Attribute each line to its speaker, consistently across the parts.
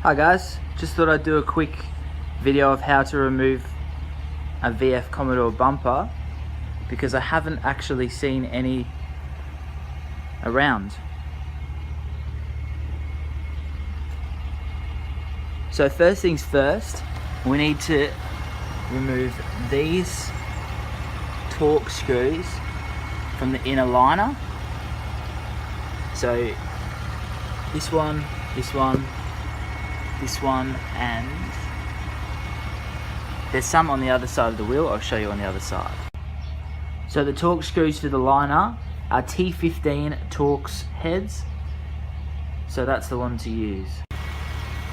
Speaker 1: Hi guys, just thought I'd do a quick video of how to remove a VF Commodore bumper because I haven't actually seen any around. So first things first, we need to remove these Torx screws from the inner liner. So this one, and there's some on the other side of the wheel. I'll show you on the other side. So the Torx screws for the liner are T15 Torx heads, so that's the one to use.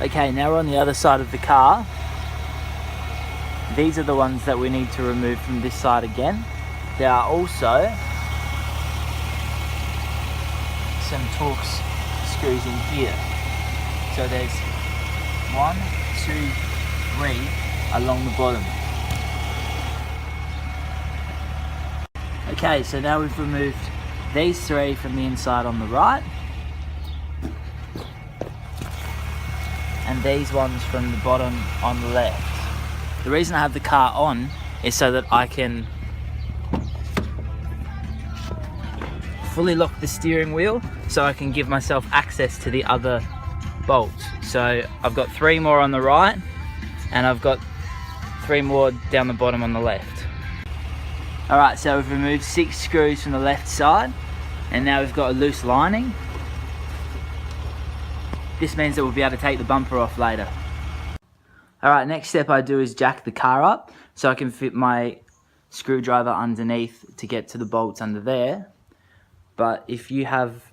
Speaker 1: Okay, now we're on the other side of the car. These are the ones that we need to remove from this side again. There are also some Torx screws in here. So there's 1, 2, 3 along the bottom. Okay, so now we've removed these 3 from the inside on the right, and these ones from the bottom on the left. The reason I have the car on is so that I can fully lock the steering wheel so I can give myself access to the other bolts. So I've got 3 more on the right and I've got 3 more down the bottom on the left. Alright, so we've removed 6 screws from the left side and now we've got a loose lining. This means that we'll be able to take the bumper off later. Alright, next step I do is jack the car up so I can fit my screwdriver underneath to get to the bolts under there. But if you have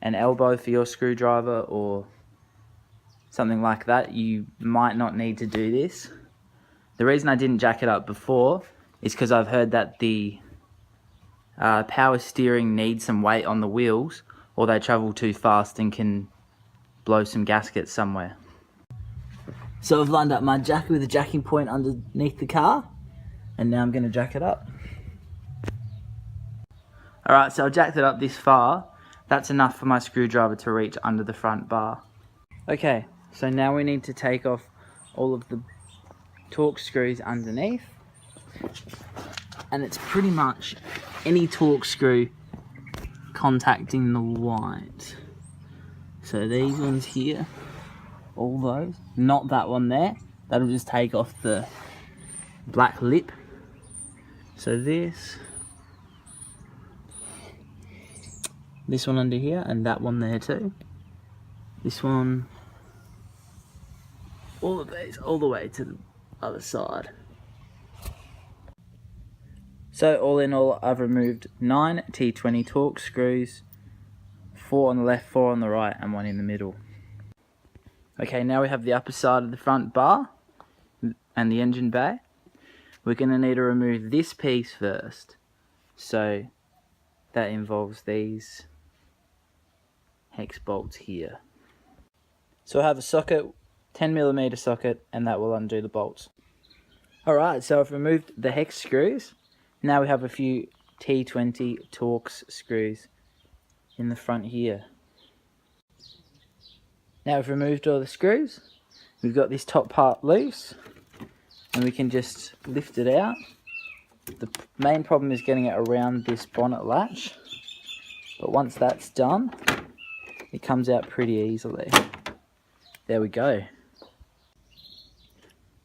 Speaker 1: an elbow for your screwdriver or something like that, you might not need to do this. The reason I didn't jack it up before is because I've heard that the power steering needs some weight on the wheels, or they travel too fast and can blow some gaskets somewhere. So I've lined up my jack with a jacking point underneath the car, and now I'm going to jack it up. Alright, so I've jacked it up this far. That's enough for my screwdriver to reach under the front bar. Okay, so now we need to take off all of the Torx screws underneath. And it's pretty much any Torx screw contacting the white. So these ones here, all those, not that one there. That'll just take off the black lip. So this one under here, and that one there too. This one, all of these, all the way to the other side. So all in all, I've removed 9 T20 Torx screws, 4 on the left, 4 on the right, and 1 in the middle. Okay, now we have the upper side of the front bar and the engine bay. We're going to need to remove this piece first. So that involves these hex bolts here. So I have a socket, 10mm socket, and that will undo the bolts. Alright, so I've removed the hex screws. Now we have a few T20 Torx screws in the front here. Now we've removed all the screws. We've got this top part loose, and we can just lift it out. The main problem is getting it around this bonnet latch, but once that's done, it comes out pretty easily. There we go.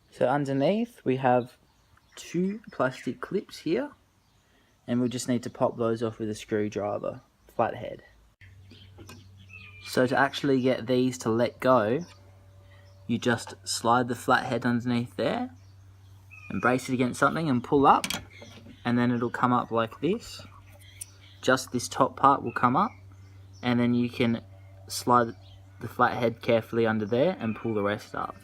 Speaker 1: So underneath we have 2 plastic clips here, and we'll just need to pop those off with a screwdriver, flathead. So to actually get these to let go, you just slide the flathead underneath there and brace it against something and pull up, and then it'll come up like this. Just this top part will come up, and then you can slide the flathead carefully under there and pull the rest up.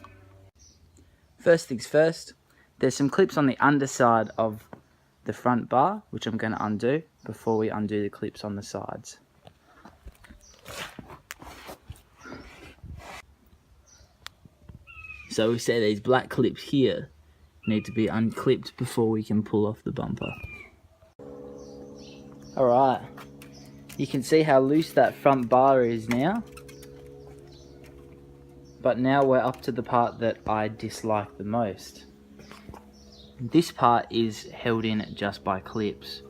Speaker 1: First things first, there's some clips on the underside of the front bar, which I'm going to undo before we undo the clips on the sides. So we say these black clips here need to be unclipped before we can pull off the bumper. Alright, you can see how loose that front bar is now. But now we're up to the part that I dislike the most. This part is held in just by clips.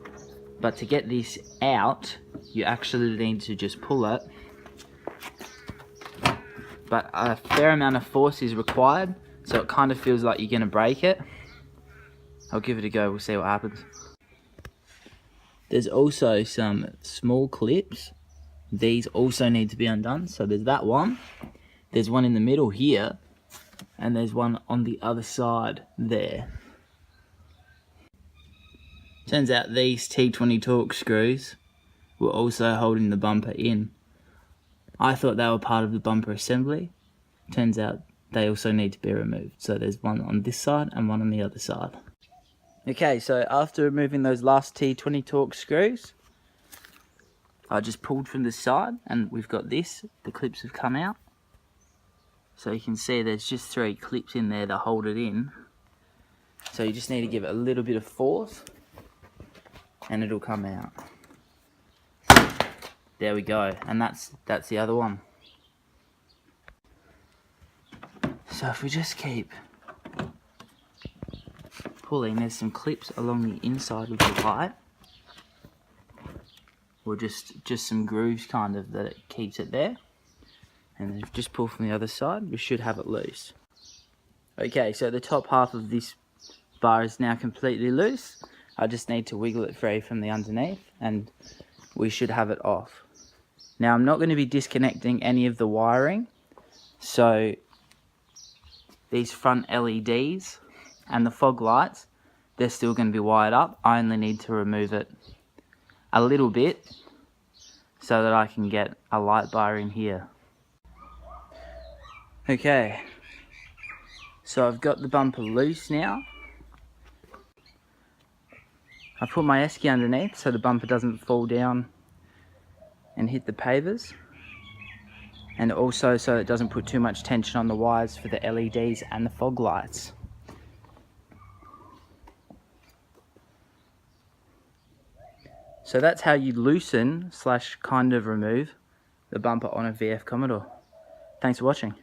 Speaker 1: But to get this out, you actually need to just pull it. But a fair amount of force is required, so it kind of feels like you're going to break it. I'll give it a go, we'll see what happens. There's also some small clips. These also need to be undone. So there's that one. There's one in the middle here. And there's one on the other side there. Turns out these T20 Torx screws were also holding the bumper in. I thought they were part of the bumper assembly. Turns out they also need to be removed. So there's one on this side and one on the other side. Okay, so after removing those last T20 Torx screws, I just pulled from the side and we've got this. The clips have come out. So you can see there's just 3 clips in there to hold it in. So you just need to give it a little bit of force and it'll come out. There we go, and that's the other one. So if we just keep pulling, there's some clips along the inside of the light, or just some grooves kind of that it keeps it there. And then if we just pull from the other side, we should have it loose. Okay, so the top half of this bar is now completely loose. I just need to wiggle it free from the underneath and we should have it off. Now I'm not going to be disconnecting any of the wiring, so these front LEDs and the fog lights, they're still going to be wired up. I only need to remove it a little bit so that I can get a light bar in here. Okay, so I've got the bumper loose now. I put my esky underneath so the bumper doesn't fall down and hit the pavers, and also so it doesn't put too much tension on the wires for the LEDs and the fog lights. So that's how you loosen / kind of remove the bumper on a VF Commodore. Thanks for watching.